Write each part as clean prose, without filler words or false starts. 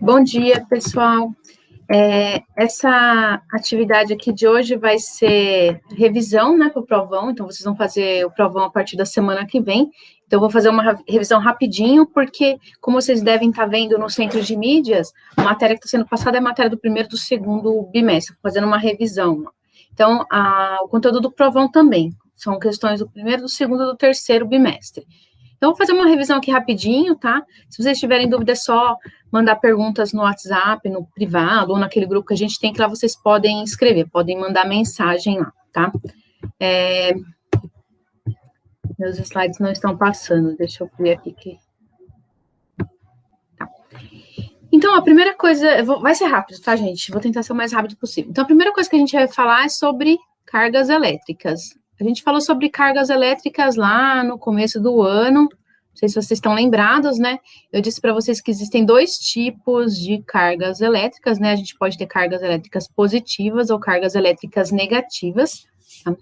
Bom dia, pessoal. Essa atividade aqui de hoje vai ser revisão, né, para o provão, então vocês vão fazer o provão a partir da semana que vem. Então, eu vou fazer uma revisão rapidinho, porque, como vocês devem estar vendo no centro de mídias, a matéria que está sendo passada é a matéria do primeiro e do segundo bimestre, fazendo uma revisão. Então, o conteúdo do provão também, são questões do primeiro, do segundo e do terceiro bimestre. Então, vou fazer uma revisão aqui rapidinho, tá? Se vocês tiverem dúvida, é só mandar perguntas no WhatsApp, no privado, ou naquele grupo que a gente tem, que lá vocês podem escrever, podem mandar mensagem lá, tá? Meus slides não estão passando, deixa eu ver aqui. Tá. Então, a primeira coisa, vai ser rápido, tá, gente? Vou tentar ser o mais rápido possível. Então, a primeira coisa que a gente vai falar é sobre cargas elétricas. A gente falou sobre cargas elétricas lá no começo do ano, não sei se vocês estão lembrados, né? Eu disse para vocês que existem dois tipos de cargas elétricas, né? A gente pode ter cargas elétricas positivas ou cargas elétricas negativas, tá?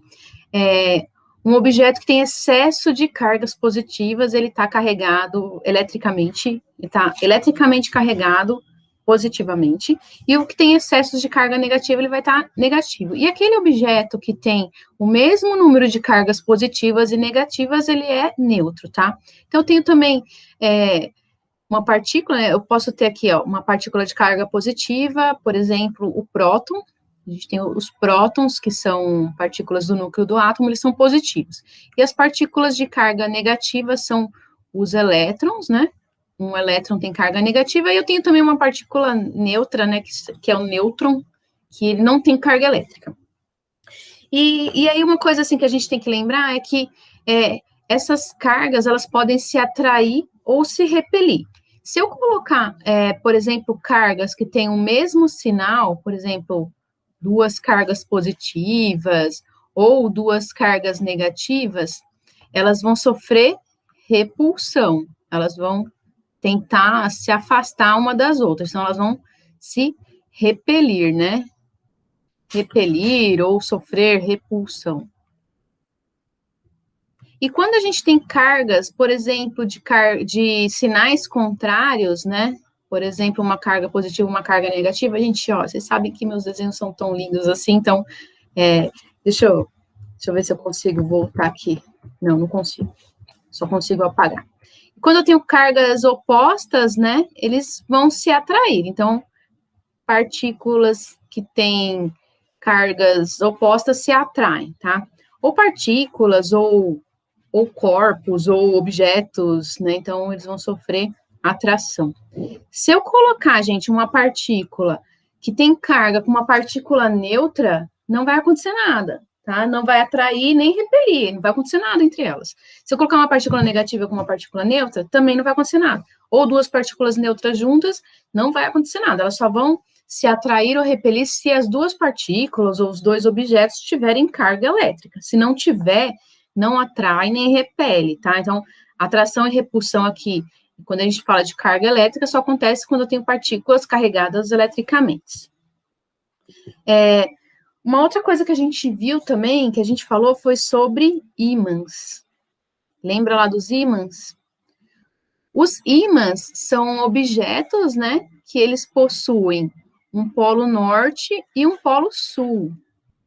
Um objeto que tem excesso de cargas positivas, ele está carregado eletricamente, ele está eletricamente carregado positivamente, e o que tem excessos de carga negativa, ele vai estar negativo. E aquele objeto que tem o mesmo número de cargas positivas e negativas, ele é neutro, tá? Então, eu tenho também uma partícula, né, eu posso ter aqui, ó, uma partícula de carga positiva, por exemplo, o próton. A gente tem os prótons, que são partículas do núcleo do átomo, eles são positivos. E as partículas de carga negativa são os elétrons, né? Um elétron tem carga negativa, e eu tenho também uma partícula neutra, né, que é o nêutron, que ele não tem carga elétrica. E aí uma coisa assim que a gente tem que lembrar é que essas cargas, elas podem se atrair ou se repelir. Se eu colocar, por exemplo, cargas que têm o mesmo sinal, por exemplo, duas cargas positivas ou duas cargas negativas, elas vão sofrer repulsão, elas vão tentar se afastar uma das outras, então elas vão se repelir, né? Repelir ou sofrer repulsão. E quando a gente tem cargas, por exemplo, de sinais contrários, né? Por exemplo, uma carga positiva, uma carga negativa, a gente, ó, vocês sabem que meus desenhos são tão lindos assim, então, deixa eu ver se eu consigo voltar aqui. Não consigo, só consigo apagar. Quando eu tenho cargas opostas, né, eles vão se atrair. Então, partículas que têm cargas opostas se atraem, tá? Ou partículas, ou corpos, ou objetos, né? Então, eles vão sofrer atração. Se eu colocar, gente, uma partícula que tem carga com uma partícula neutra, não vai acontecer nada, tá? Não vai atrair nem repelir, não vai acontecer nada entre elas. Se eu colocar uma partícula negativa com uma partícula neutra, também não vai acontecer nada. Ou duas partículas neutras juntas, não vai acontecer nada. Elas só vão se atrair ou repelir se as duas partículas ou os dois objetos tiverem carga elétrica. Se não tiver, não atrai nem repele, tá? Então, atração e repulsão aqui, quando a gente fala de carga elétrica, só acontece quando eu tenho partículas carregadas eletricamente. Uma outra coisa que a gente viu também, que a gente falou, foi sobre ímãs. Lembra lá dos ímãs? Os ímãs são objetos, né, que eles possuem um polo norte e um polo sul.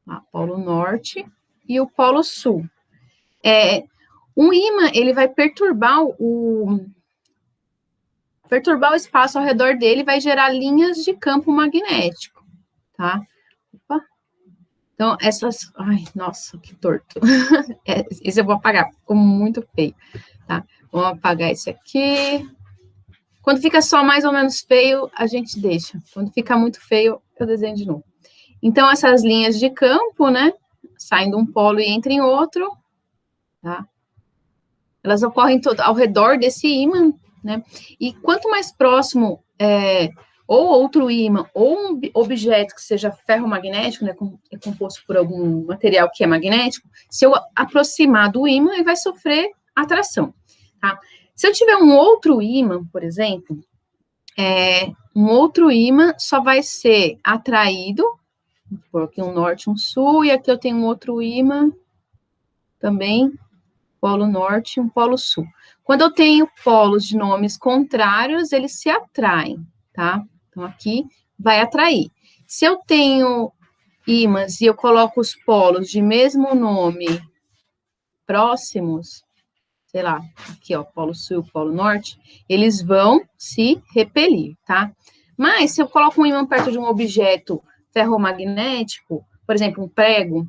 Tá? Polo norte e o polo sul. Um ímã, ele vai perturbar o espaço ao redor dele, vai gerar linhas de campo magnético, tá? Opa. Então, essas... Ai, nossa, que torto. Esse eu vou apagar, ficou muito feio, tá? Vamos apagar esse aqui. Quando fica só mais ou menos feio, a gente deixa. Quando fica muito feio, eu desenho de novo. Então, essas linhas de campo, né? Saem de um polo e entram em outro, tá? Elas ocorrem ao redor desse ímã, né? E quanto mais próximo ou outro ímã, ou um objeto que seja ferromagnético, né, é composto por algum material que é magnético, se eu aproximar do ímã, ele vai sofrer atração, tá? Se eu tiver um outro ímã, por exemplo, um outro ímã só vai ser atraído, por aqui um norte e um sul, e aqui eu tenho um outro ímã também, polo norte e um polo sul. Quando eu tenho polos de nomes contrários, eles se atraem, tá? Então, aqui vai atrair. Se eu tenho ímãs e eu coloco os polos de mesmo nome próximos, sei lá, aqui, ó, polo sul e o polo norte, eles vão se repelir, tá? Mas se eu coloco um ímã perto de um objeto ferromagnético, por exemplo, um prego,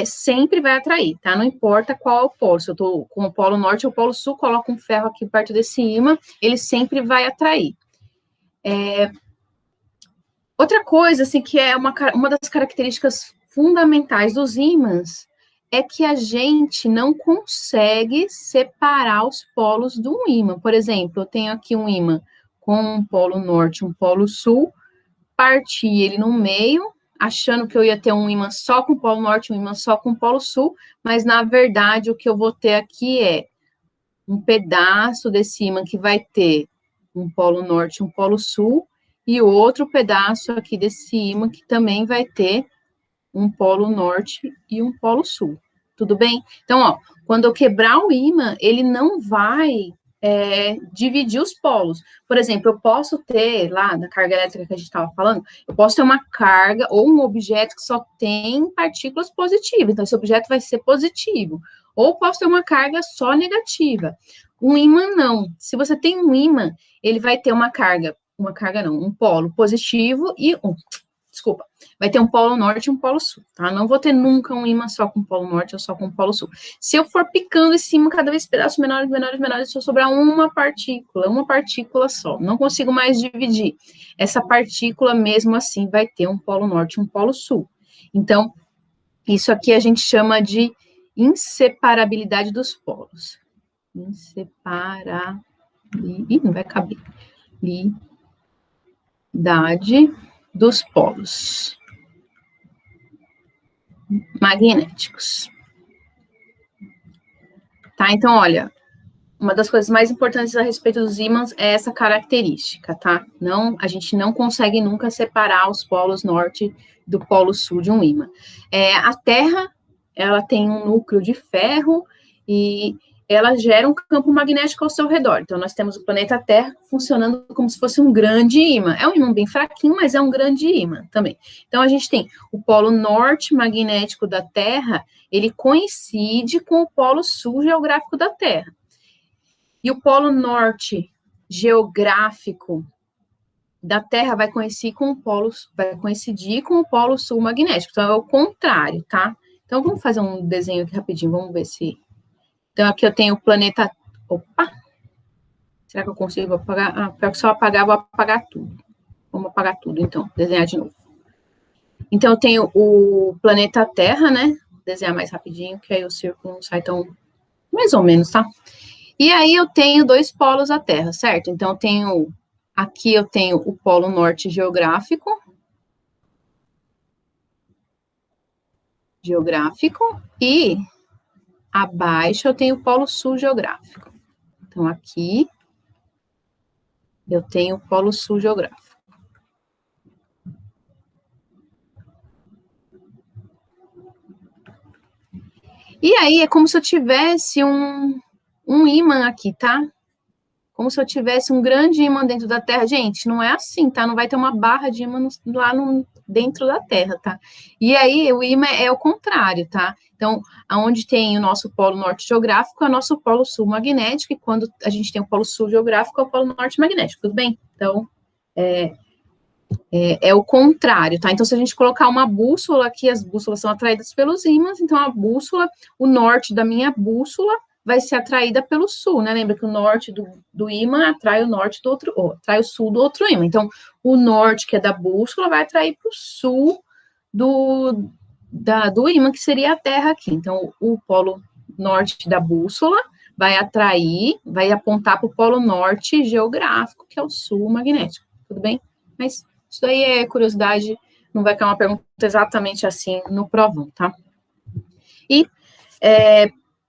sempre vai atrair, tá? Não importa qual é o polo. Se eu tô com o polo norte ou o polo sul, coloco um ferro aqui perto desse ímã, ele sempre vai atrair. Outra coisa, assim, que é uma das características fundamentais dos ímãs é que a gente não consegue separar os polos de um ímã. Por exemplo, eu tenho aqui um ímã com um polo norte e um polo sul, parti ele no meio, achando que eu ia ter um ímã só com o polo norte e um ímã só com o polo sul, mas, na verdade, o que eu vou ter aqui é um pedaço desse ímã que vai ter um polo norte e um polo sul, e outro pedaço aqui desse ímã que também vai ter um polo norte e um polo sul. Tudo bem? Então, ó, quando eu quebrar o ímã, ele não vai dividir os polos. Por exemplo, eu posso ter, lá na carga elétrica que a gente estava falando, eu posso ter uma carga ou um objeto que só tem partículas positivas, então esse objeto vai ser positivo. Ou posso ter uma carga só negativa. Um ímã, não. Se você tem um ímã, ele vai ter uma carga não, um polo positivo e vai ter um polo norte e um polo sul, tá? Não vou ter nunca um ímã só com polo norte ou só com polo sul. Se eu for picando em cima, cada vez pedaços menores, se eu sobrar uma partícula só, não consigo mais dividir. Essa partícula, mesmo assim, vai ter um polo norte e um polo sul. Então, isso aqui a gente chama de inseparabilidade dos polos. Não vai caber. Dos polos magnéticos. Tá? Então, olha, uma das coisas mais importantes a respeito dos ímãs é essa característica, tá? A gente não consegue nunca separar os polos norte do polo sul de um ímã. A Terra, ela tem um núcleo de ferro e ela gera um campo magnético ao seu redor. Então, nós temos o planeta Terra funcionando como se fosse um grande ímã. É um ímã bem fraquinho, mas é um grande ímã também. Então, a gente tem o polo norte magnético da Terra, ele coincide com o polo sul geográfico da Terra. E o polo norte geográfico da Terra vai coincidir com o polo sul magnético. Então, é o contrário, tá? Então, vamos fazer um desenho aqui rapidinho, vamos ver se... Então, aqui eu tenho o planeta... Opa! Será que eu consigo apagar? Pior que se eu apagar, eu vou apagar tudo. Vamos apagar tudo, então. Desenhar de novo. Então, eu tenho o planeta Terra, né? Vou desenhar mais rapidinho, que aí o círculo não sai tão... Mais ou menos, tá? E aí, eu tenho dois polos da Terra, certo? Então, aqui eu tenho o polo norte geográfico. E... abaixo eu tenho o polo sul geográfico. Então, aqui eu tenho o polo sul geográfico. E aí é como se eu tivesse um ímã aqui, tá? Como se eu tivesse um grande ímã dentro da Terra. Gente, não é assim, tá? Não vai ter uma barra de ímã dentro da Terra, tá? E aí o ímã é o contrário, tá? Então, aonde tem o nosso polo norte geográfico, é o nosso polo sul magnético, e quando a gente tem o polo sul geográfico, é o polo norte magnético, tudo bem? Então, é o contrário, tá? Então, se a gente colocar uma bússola aqui, as bússolas são atraídas pelos ímãs, então a bússola, o norte da minha bússola vai ser atraída pelo sul, né? Lembra que o norte do ímã atrai o norte do outro, atrai o sul do outro ímã. Então, o norte, que é da bússola, vai atrair para o sul do ímã, que seria a Terra aqui. Então, o polo norte da bússola vai apontar para o polo norte geográfico, que é o sul magnético. Tudo bem? Mas isso daí é curiosidade, não vai cair uma pergunta exatamente assim no provão, tá? E,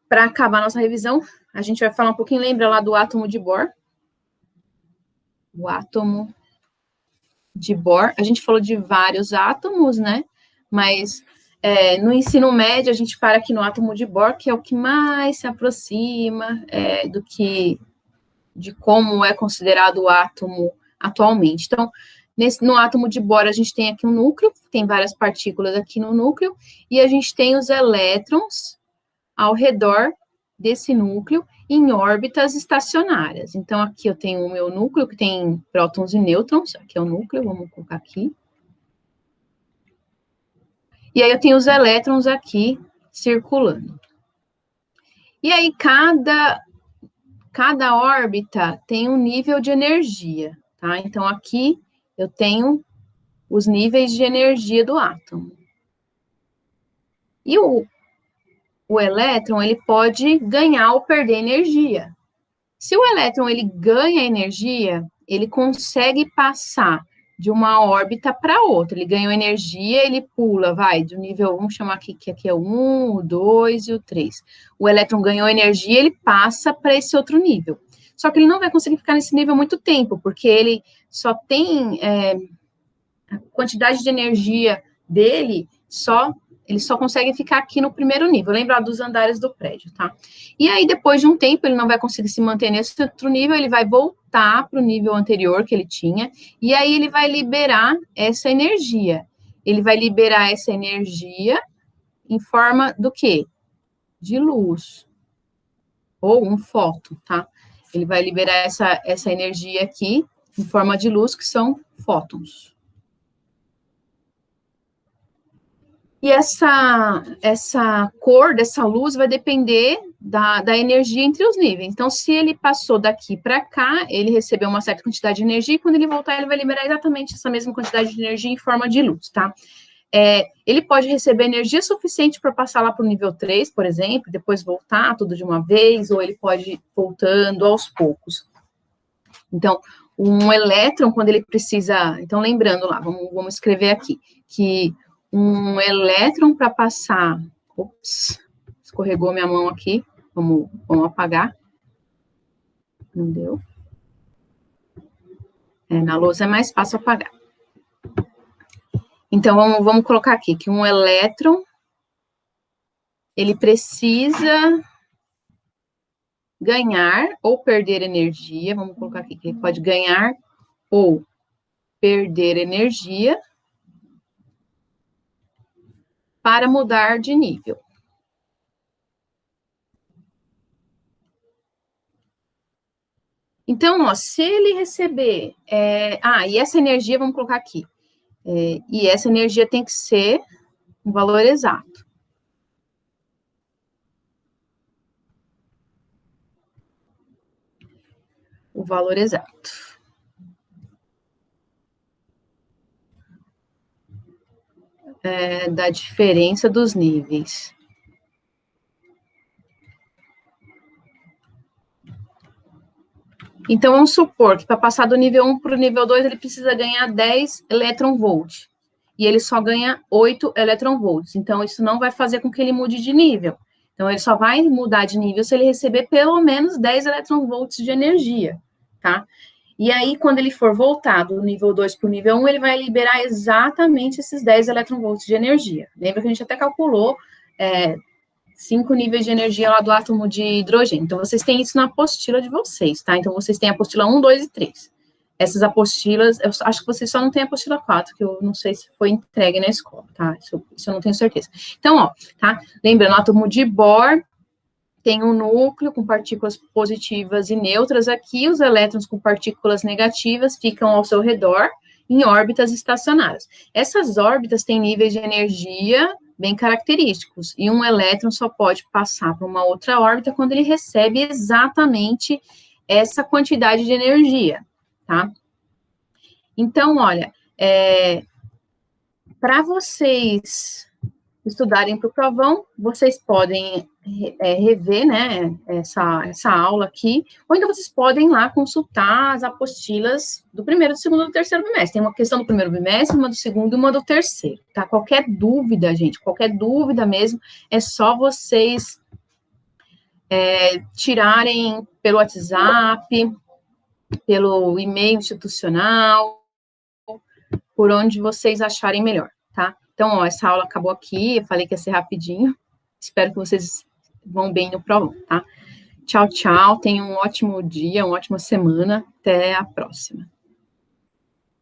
para acabar nossa revisão, a gente vai falar um pouquinho, lembra lá do átomo de Bohr? O átomo de Bohr, a gente falou de vários átomos, né? Mas no ensino médio, a gente para aqui no átomo de Bohr, que é o que mais se aproxima de como é considerado o átomo atualmente. Então, No átomo de boro, a gente tem aqui um núcleo, tem várias partículas aqui no núcleo, e a gente tem os elétrons ao redor desse núcleo em órbitas estacionárias. Então, aqui eu tenho o meu núcleo, que tem prótons e nêutrons, aqui é o núcleo, vamos colocar aqui. E aí eu tenho os elétrons aqui circulando. E aí, cada órbita tem um nível de energia, tá? Então, aqui eu tenho os níveis de energia do átomo. E o elétron, ele pode ganhar ou perder energia. Se o elétron, ele ganha energia, ele consegue passar de uma órbita para outra. Ele ganhou energia, ele pula, vai, do nível 1, vamos chamar aqui, que aqui é o 1, o 2 e o 3. O elétron ganhou energia, ele passa para esse outro nível. Só que ele não vai conseguir ficar nesse nível muito tempo, porque ele só tem a quantidade de energia dele, ele só consegue ficar aqui no primeiro nível, lembra dos andares do prédio, tá? E aí, depois de um tempo, ele não vai conseguir se manter nesse outro nível, ele vai voltar para o nível anterior que ele tinha, e aí ele vai liberar essa energia. Ele vai liberar essa energia em forma do quê? De luz. Ou um fóton, tá? Ele vai liberar essa energia aqui em forma de luz, que são fótons. E essa cor dessa luz vai depender da energia entre os níveis. Então, se ele passou daqui para cá, ele recebeu uma certa quantidade de energia, e quando ele voltar, ele vai liberar exatamente essa mesma quantidade de energia em forma de luz, tá? Ele pode receber energia suficiente para passar lá para o nível 3, por exemplo, depois voltar tudo de uma vez, ou ele pode ir voltando aos poucos. Então, um elétron, quando ele precisa... Então, lembrando lá, vamos escrever aqui, que um elétron para passar... Ops, escorregou minha mão aqui. Vamos apagar. Não deu. Na lousa é mais fácil apagar. Então, vamos colocar aqui que um elétron, ele precisa ganhar ou perder energia. Vamos colocar aqui que ele pode ganhar ou perder energia para mudar de nível. Então, ó, se ele receber... e essa energia, vamos colocar aqui. E essa energia tem que ser um valor exato. O valor exato. Da diferença dos níveis. Então, vamos supor que para passar do nível 1 para o nível 2, ele precisa ganhar 10 elétron-volts. E ele só ganha 8 elétron-volts. Então, isso não vai fazer com que ele mude de nível. Então, ele só vai mudar de nível se ele receber pelo menos 10 elétron-volts de energia, tá? E aí, quando ele for voltar do nível 2 para o nível 1, ele vai liberar exatamente esses 10 elétron-volts de energia. Lembra que a gente até calculou 5 níveis de energia lá do átomo de hidrogênio. Então, vocês têm isso na apostila de vocês, tá? Então, vocês têm a apostila 1, 2 e 3. Essas apostilas, eu acho que vocês só não têm a apostila 4, que eu não sei se foi entregue na escola, tá? Isso eu não tenho certeza. Então, ó, tá? Lembrando, o átomo de Bohr tem um núcleo com partículas positivas e neutras aqui, os elétrons com partículas negativas ficam ao seu redor em órbitas estacionárias. Essas órbitas têm níveis de energia bem característicos, e um elétron só pode passar para uma outra órbita quando ele recebe exatamente essa quantidade de energia, tá? Então, olha, para vocês estudarem para o provão, vocês podem rever, né, essa aula aqui, ou então vocês podem lá consultar as apostilas do primeiro, do segundo e do terceiro bimestre. Tem uma questão do primeiro bimestre, uma do segundo e uma do terceiro, tá? Qualquer dúvida, gente, qualquer dúvida mesmo, é só vocês tirarem pelo WhatsApp, pelo e-mail institucional, por onde vocês acharem melhor, tá? Então, ó, essa aula acabou aqui, eu falei que ia ser rapidinho, espero que vocês vão bem no provão, tá? Tchau, tchau, tenham um ótimo dia, uma ótima semana, até a próxima.